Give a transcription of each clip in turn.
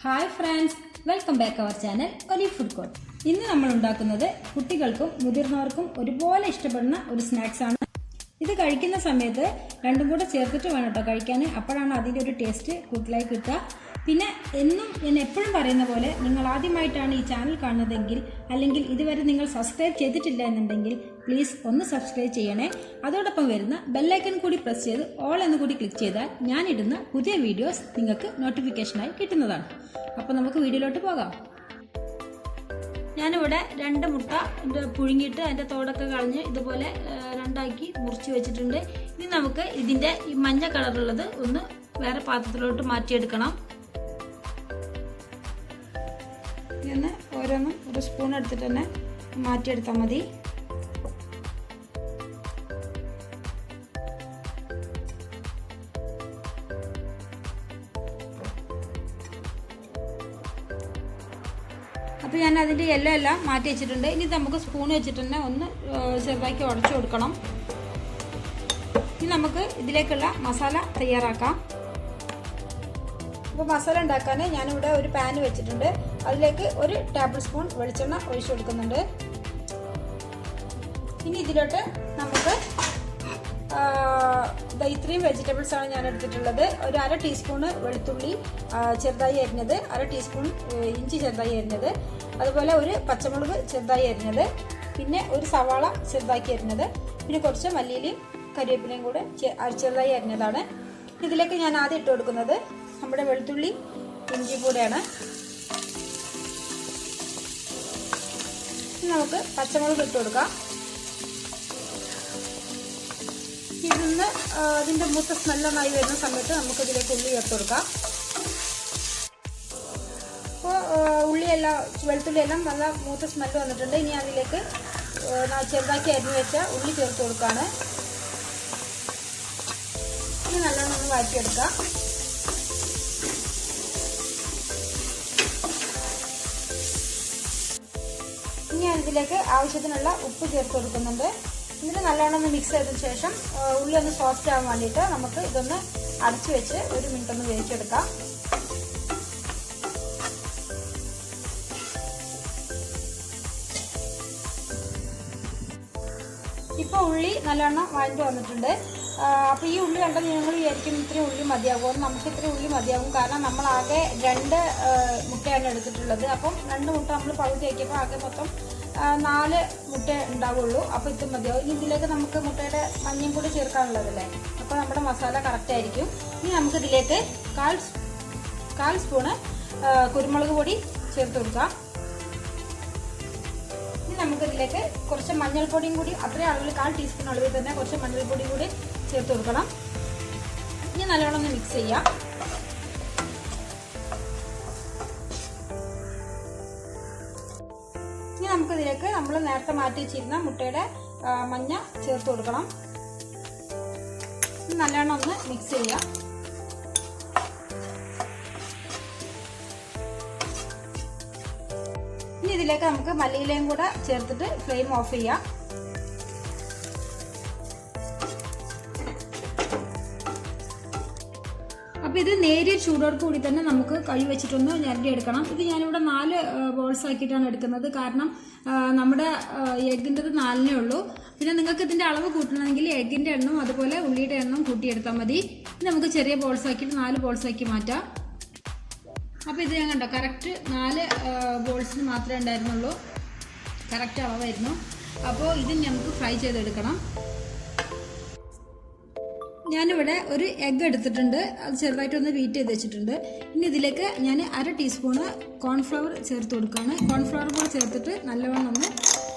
Hi friends, welcome back our channel Oli food court. ഇന്ന് നമ്മൾ ഉണ്ടാക്കുന്നത് കുട്ടികൾക്കും മുതിർന്നവർക്കും ഒരുപോലെ ഇഷ്ടപ്പെടുന്ന ഒരു സ്നാക്സ് ആണ്. ഇത് കഴിക്കുന്ന സമയത്ത് രണ്ടും കൂടെ ചേർത്തിട്ട് വേണം കേട്ടോ കഴിക്കാൻ. അപ്പോഴാണ് അതിൻ്റെ ഒരു ടേസ്റ്റ് കൂടുതലായി കിട്ടുക. പിന്നെ ഞാൻ എപ്പോഴും പറയുന്ന പോലെ നിങ്ങൾ ആദ്യമായിട്ടാണ് ഈ ചാനൽ കാണുന്നതെങ്കിൽ അല്ലെങ്കിൽ ഇതുവരെ നിങ്ങൾ സബ്സ്ക്രൈബ് ചെയ്തിട്ടില്ല എന്നുണ്ടെങ്കിൽ പ്ലീസ് ഒന്ന് സബ്സ്ക്രൈബ് ചെയ്യണേ. അതോടൊപ്പം വരുന്ന ബെല്ലൈക്കൺ കൂടി പ്രസ് ചെയ്ത് ഓൾ എന്ന് കൂടി ക്ലിക്ക് ചെയ്താൽ ഞാനിടുന്ന പുതിയ വീഡിയോസ് നിങ്ങൾക്ക് നോട്ടിഫിക്കേഷനായി കിട്ടുന്നതാണ്. അപ്പോൾ നമുക്ക് വീഡിയോയിലോട്ട് പോകാം. ഞാനിവിടെ 2 മുട്ട പുഴുങ്ങിയിട്ട് അതിൻ്റെ തോടൊക്കെ കളഞ്ഞ് ഇതുപോലെ രണ്ടാക്കി മുറിച്ച് വെച്ചിട്ടുണ്ട്. ഇനി നമുക്ക് ഇതിൻ്റെ ഈ മഞ്ഞ കളറുള്ളത് ഒന്ന് വേറെ പാത്രത്തിലോട്ട് മാറ്റിയെടുക്കണം. ഇന്ന് ഓരോന്നും ഒരു സ്പൂൺ എടുത്തിട്ട് തന്നെ മാറ്റിയെടുത്താൽ മതി. അപ്പോൾ ഞാൻ അതിൻ്റെ യെല്ലോ എല്ലാം മാറ്റി വെച്ചിട്ടുണ്ട്. ഇനി നമുക്ക് സ്പൂൺ വെച്ചിട്ട് തന്നെ ഒന്ന് ചെറുതാക്കി ഉടച്ചു കൊടുക്കണം. ഇനി നമുക്ക് ഇതിലേക്കുള്ള മസാല തയ്യാറാക്കാം. അപ്പോൾ മസാല ഉണ്ടാക്കാൻ ഞാനിവിടെ ഒരു പാൻ വെച്ചിട്ടുണ്ട്. അതിലേക്ക് 1 ടേബിൾ സ്പൂൺ വെളിച്ചെണ്ണ ഒഴിച്ചു കൊടുക്കുന്നുണ്ട്. ഇനി ഇതിലോട്ട് നമുക്ക് ഇത്രയും വെജിറ്റബിൾസ് ആണ് ഞാൻ എടുത്തിട്ടുള്ളത്. ഒരു 1/2 ടീസ്പൂണ് വെളുത്തുള്ളി ചെറുതായി അരിഞ്ഞത്, 1/2 ടീസ്പൂൺ ഇഞ്ചി ചെറുതായി അരിഞ്ഞത്, അതുപോലെ ഒരു പച്ചമുളക് ചെറുതായി അരിഞ്ഞത്, പിന്നെ ഒരു സവാള ചെറുതാക്കി അരിഞ്ഞത്, പിന്നെ കുറച്ച് മല്ലിയിലയും കരിവേപ്പിലയും കൂടെ ചെറുതായി അരിഞ്ഞതാണ്. ഇതിലേക്ക് ഞാൻ ആദ്യം ഇട്ട് കൊടുക്കുന്നത് നമ്മുടെ വെളുത്തുള്ളി ഇഞ്ചി കൂടെയാണ്. നമുക്ക് പച്ചമുളക് ഇട്ട് കൊടുക്കാം. ഇതിൻ്റെ മൂത്ത സ്മെല്ലൊന്നായി വരുന്ന സമയത്ത് നമുക്ക് ഇതിലേക്ക് ഉള്ളി ചേർത്ത് കൊടുക്കാം. അപ്പോൾ ഉള്ളിയെല്ലാം വെളുത്തുള്ളിയെല്ലാം നല്ല മൂത്ത സ്മെല്ല് വന്നിട്ടുണ്ട്. ഇനി അതിലേക്ക് ചെറുതാക്കി അരിഞ്ഞു വെച്ച ഉള്ളി ചേർത്ത് കൊടുക്കുകയാണ്. ഇനി നല്ലോണം ഒന്ന് വഴറ്റിയെടുക്കാം. ഇനി ഇതിലേക്ക് ആവശ്യത്തിനുള്ള ഉപ്പ് ചേർത്ത് കൊടുക്കുന്നുണ്ട്. ഇതിന് നല്ലോണം ഒന്ന് മിക്സ് ചെയ്തതിന് ശേഷം ഉള്ളി ഒന്ന് സോഫ്റ്റ് ആവാൻ വേണ്ടിയിട്ട് നമുക്ക് ഇതൊന്ന് അടച്ചു വെച്ച് 1 മിനിറ്റ് ഒന്ന് വേവിച്ചെടുക്കാം. ഇപ്പോൾ ഉള്ളി നല്ലോണം വഴഞ്ഞു വന്നിട്ടുണ്ട്. അപ്പോൾ ഈ ഉള്ളി കണ്ടാൽ നിങ്ങൾ വിചാരിക്കും ഇത്രയും ഉള്ളി മതിയാകും. നമുക്ക് ഇത്രയും ഉള്ളി മതിയാകും. കാരണം നമ്മളാകെ 2 മുട്ടയാണ് എടുത്തിട്ടുള്ളത്. അപ്പം 2 മുട്ട നമ്മൾ പകുതി വയ്ക്കുമ്പോൾ ആകെ മൊത്തം 4 മുട്ട ഉണ്ടാവുള്ളൂ. അപ്പോൾ ഇത് മതിയാവും. ഇനി ഇതിലേക്ക് നമുക്ക് മുട്ടയുടെ മഞ്ഞയും കൂടി ചേർക്കാനുള്ളതല്ലേ. അപ്പോൾ നമ്മുടെ മസാല കറക്റ്റ് ആയിരിക്കും. ഇനി നമുക്ക് ഇതിലേക്ക് കാൽ സ്പൂണ് കുരുമുളക് പൊടി ചേർത്ത് കൊടുക്കാം. ഇനി നമുക്കിതിലേക്ക് കുറച്ച് മഞ്ഞൾപ്പൊടിയും കൂടി അത്രയും അളവിൽ 1/4 ടീസ്പൂൺ അളവിൽ തന്നെ കുറച്ച് മഞ്ഞൾപ്പൊടിയും കൂടി ചേർത്ത് കൊടുക്കണം. ഇനി നല്ലോണം ഒന്ന് മിക്സ് ചെയ്യാം. ഇനി നമുക്കിതിലേക്ക് നമ്മൾ നേരത്തെ മാറ്റി വെച്ചിരുന്ന മുട്ടയുടെ മഞ്ഞ ചേർത്ത് കൊടുക്കണം. നല്ലോണം ഒന്ന് മിക്സ് ചെയ്യാം. ഇനി ഇതിലേക്ക് നമുക്ക് മല്ലിയിലയും കൂടെ ചേർത്തിട്ട് ഫ്ലെയിം ഓഫ് ചെയ്യാം. അപ്പോൾ ഇത് നേരിയ ചൂടോട് കൂടി തന്നെ നമുക്ക് കൈ വെച്ചിട്ടൊന്ന് ഞരടി എടുക്കണം. ഇത് ഞാനിവിടെ 4 ബോൾസ് ആക്കിയിട്ടാണ് എടുക്കുന്നത്. കാരണം നമ്മുടെ എഗ്ഗിൻ്റെത് 4 ഉള്ളൂ. പിന്നെ നിങ്ങൾക്ക് ഇതിൻ്റെ അളവ് കൂട്ടണമെങ്കിൽ എഗ്ഗിൻ്റെ എണ്ണം അതുപോലെ ഉള്ളിയുടെ എണ്ണം കൂട്ടിയെടുത്താൽ മതി. നമുക്ക് ചെറിയ ബോൾസ് ആക്കിയിട്ട് 4 ബോൾസ് ആക്കി മാറ്റാം. അപ്പോൾ ഇത് ഞാൻ കണ്ടോ കറക്റ്റ് 4 ബോൾസിന് മാത്രമേ ഉണ്ടായിരുന്നുള്ളൂ. കറക്റ്റ് അളവായിരുന്നു. അപ്പോൾ ഇത് നമുക്ക് ഫ്രൈ ചെയ്തെടുക്കണം. ഞാനിവിടെ ഒരു എഗ്ഗ് എടുത്തിട്ടുണ്ട്. അത് ചെറുതായിട്ടൊന്ന് ബീറ്റ് ചെയ്ത് വെച്ചിട്ടുണ്ട്. ഇനി ഇതിലേക്ക് ഞാൻ 1/2 ടീസ്പൂണ് കോൺഫ്ലവർ ചേർത്ത് കൊടുക്കുകയാണ്. കോൺഫ്ലവർ കൂടെ ചേർത്തിട്ട് നല്ലവണ്ണം ഒന്ന്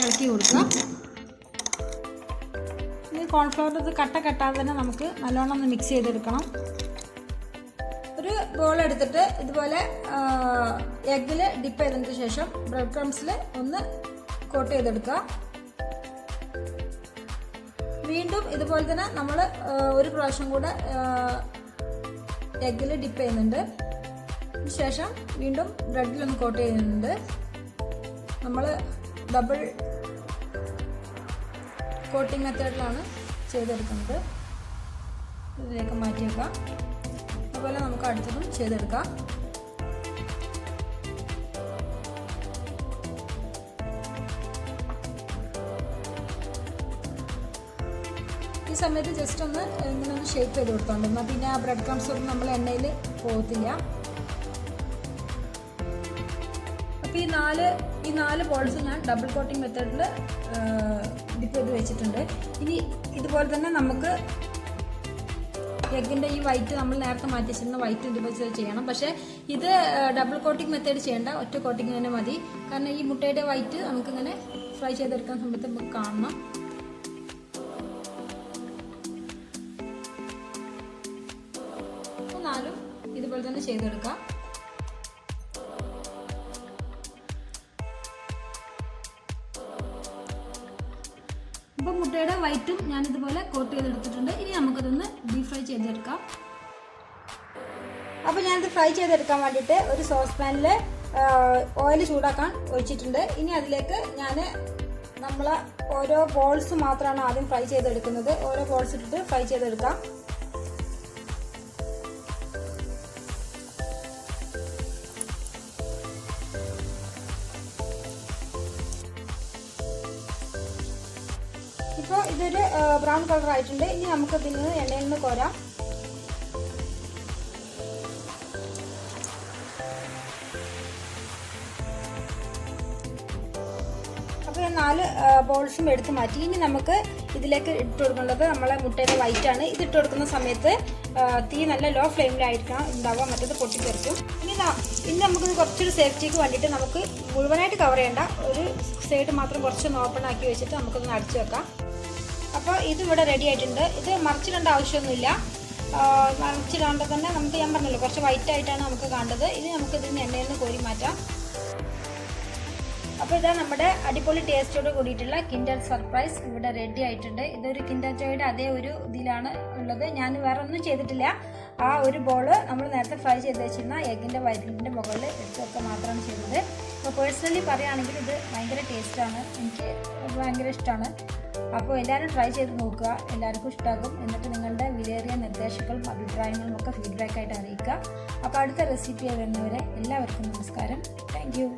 ഇളക്കി കൊടുക്കുക. ഈ കോൺഫ്ലവറിൻ്റെ കട്ടാതെ തന്നെ നമുക്ക് നല്ലവണ്ണം ഒന്ന് മിക്സ് ചെയ്തെടുക്കണം. ഒരു ബോൾ എടുത്തിട്ട് ഇതുപോലെ എഗ്ഗിൽ ഡിപ്പ് ചെയ്തതിന് ശേഷം ബ്രെഡ് ക്രംസിൽ ഒന്ന് കോട്ട് ചെയ്തെടുക്കുക. വീണ്ടും ഇതുപോലെ തന്നെ നമ്മൾ ഒരു പ്രാവശ്യം കൂടെ എഗ്ഗിൽ ഡിപ്പ് ചെയ്യുന്നുണ്ട്. ശേഷം വീണ്ടും ബ്രെഡിലൊന്ന് കോട്ട് ചെയ്യുന്നുണ്ട്. നമ്മൾ ഡബിൾ കോട്ടിംഗ് മെത്തേഡിലാണ് ചെയ്തെടുക്കുന്നത്. ഇതിലേക്ക് മാറ്റി വെക്കാം. അതുപോലെ നമുക്ക് അടുത്തതും ചെയ്തെടുക്കാം. സമയത്ത് ജസ്റ്റ് ഒന്ന് ഇങ്ങനെ ഒന്ന് ഷേപ്പ് ചെയ്ത് കൊടുത്തോണ്ട്, എന്നാൽ പിന്നെ ആ ബ്രെഡ് ക്രംസ് ഒന്നും നമ്മൾ എണ്ണയിൽ പോകത്തില്ല. അപ്പോൾ ഈ നാല് ബോൾസ് ഞാൻ ഡബിൾ കോട്ടിംഗ് മെത്തേഡിൽ ഡിപ്പ് ചെയ്ത് വെച്ചിട്ടുണ്ട്. ഇനി ഇതുപോലെ തന്നെ നമുക്ക് എഗ്ഗിൻ്റെ ഈ വൈറ്റ് നമ്മൾ നേരത്തെ മാറ്റി വെച്ചിരുന്ന വൈറ്റ് ഇതുപോലെ ചെയ്യണം. പക്ഷേ ഇത് ഡബിൾ കോട്ടിംഗ് മെത്തേഡ് ചെയ്യേണ്ട, ഒറ്റ കോട്ടിംഗ് തന്നെ മതി. കാരണം ഈ മുട്ടയുടെ വൈറ്റ് നമുക്കിങ്ങനെ ഫ്രൈ ചെയ്തെടുക്കാൻ സമയത്ത് നമുക്ക് കാണണം. നാലും ഇതുപോലെ തന്നെ ചെയ്തെടുക്കാം. ഇപ്പം മുട്ടയുടെ വൈറ്റും ഞാൻ ഇതുപോലെ കോട്ട് ചെയ്തെടുത്തിട്ടുണ്ട്. ഇനി നമുക്കതൊന്ന് ഡീപ് ഫ്രൈ ചെയ്തെടുക്കാം. അപ്പോൾ ഞാനിത് ഫ്രൈ ചെയ്തെടുക്കാൻ വേണ്ടിയിട്ട് ഒരു സോസ് പാനിൽ ഓയിൽ ചൂടാക്കാൻ ഒഴിച്ചിട്ടുണ്ട്. ഇനി അതിലേക്ക് നമ്മൾ ഓരോ ബോൾസ് മാത്രമാണ് ആദ്യം ഫ്രൈ ചെയ്തെടുക്കുന്നത്. ഓരോ ബോൾസ് ഇട്ടിട്ട് ഫ്രൈ ചെയ്തെടുക്കാം. ഇപ്പോൾ ഇതൊരു ബ്രൗൺ കളർ ആയിട്ടുണ്ട്. ഇനി നമുക്ക് ഇതിൽ നിന്ന് എണ്ണയിൽ നിന്ന് കോരാം. അപ്പോൾ 4 ബോൾസും എടുത്ത് മാറ്റി. ഇനി നമുക്ക് ഇതിലേക്ക് ഇട്ട് കൊടുക്കേണ്ടത് നമ്മളെ മുട്ടയുടെ വൈറ്റ് ആണ്. ഇത് ഇട്ട് കൊടുക്കുന്ന സമയത്ത് തീ നല്ല ലോ ഫ്ലെയിമിലായിരിക്കണം ഉണ്ടാവുക, മറ്റേത് പൊട്ടിത്തെറിക്കും. ഇനി നമുക്കിത് കുറച്ചൊരു സേഫ്റ്റിക്ക് വേണ്ടിയിട്ട് നമുക്ക് മുഴുവനായിട്ട് കവർ ചെയ്യേണ്ട, ഒരു സൈഡ് മാത്രം കുറച്ചൊന്ന് ഓപ്പൺ ആക്കി വെച്ചിട്ട് നമുക്കൊന്ന് അടച്ചു വെക്കാം. അപ്പോൾ ഇതിവിടെ റെഡി ആയിട്ടുണ്ട്. ഇത് മറിച്ചിടേണ്ട ആവശ്യമൊന്നുമില്ല. മറിച്ചിടാണ്ട് തന്നെ നമുക്ക്, ഞാൻ പറഞ്ഞല്ലോ, കുറച്ച് വൈറ്റ് ആയിട്ടാണ് നമുക്ക് കാണേണ്ടത്. ഇനി നമുക്ക് ഇതിന് എണ്ണയിൽ നിന്ന് കോരി മാറ്റാം. അപ്പോൾ ഇതാ നമ്മുടെ അടിപൊളി ടേസ്റ്റോട് കൂടിയിട്ടുള്ള കിൻഡർ സർപ്രൈസ് ഇവിടെ റെഡി ആയിട്ടുണ്ട്. ഇതൊരു കിൻഡർ ജോയുടെ അതേ ഒരു ഇതിലാണ് ഉള്ളത്. ഞാൻ വേറെ ഒന്നും ചെയ്തിട്ടില്ല. ആ ഒരു ബോള് നമ്മൾ നേരത്തെ ഫ്രൈ ചെയ്ത് വെച്ചിരുന്ന എഗ്ഗിൻ്റെ വൈറ്റിൻ്റെ മുകളിൽ എടുത്തൊക്കെ മാത്രമാണ് ചെയ്തത്. അപ്പോൾ പേഴ്സണലി പറയുകയാണെങ്കിൽ ഇത് ഭയങ്കര ടേസ്റ്റാണ്, എനിക്ക് ഭയങ്കര ഇഷ്ടമാണ്. അപ്പോൾ എല്ലാവരും ട്രൈ ചെയ്ത് നോക്കുക, എല്ലാവർക്കും ഇഷ്ടമാകും. എന്നിട്ട് നിങ്ങളുടെ വിലയേറിയ നിർദ്ദേശങ്ങളും അഭിപ്രായങ്ങളും ഒക്കെ ഫീഡ്ബാക്കായിട്ട് അറിയിക്കുക. അപ്പോൾ അടുത്ത റെസിപ്പി വരുന്നവരെ എല്ലാവർക്കും നമസ്കാരം. Thank you.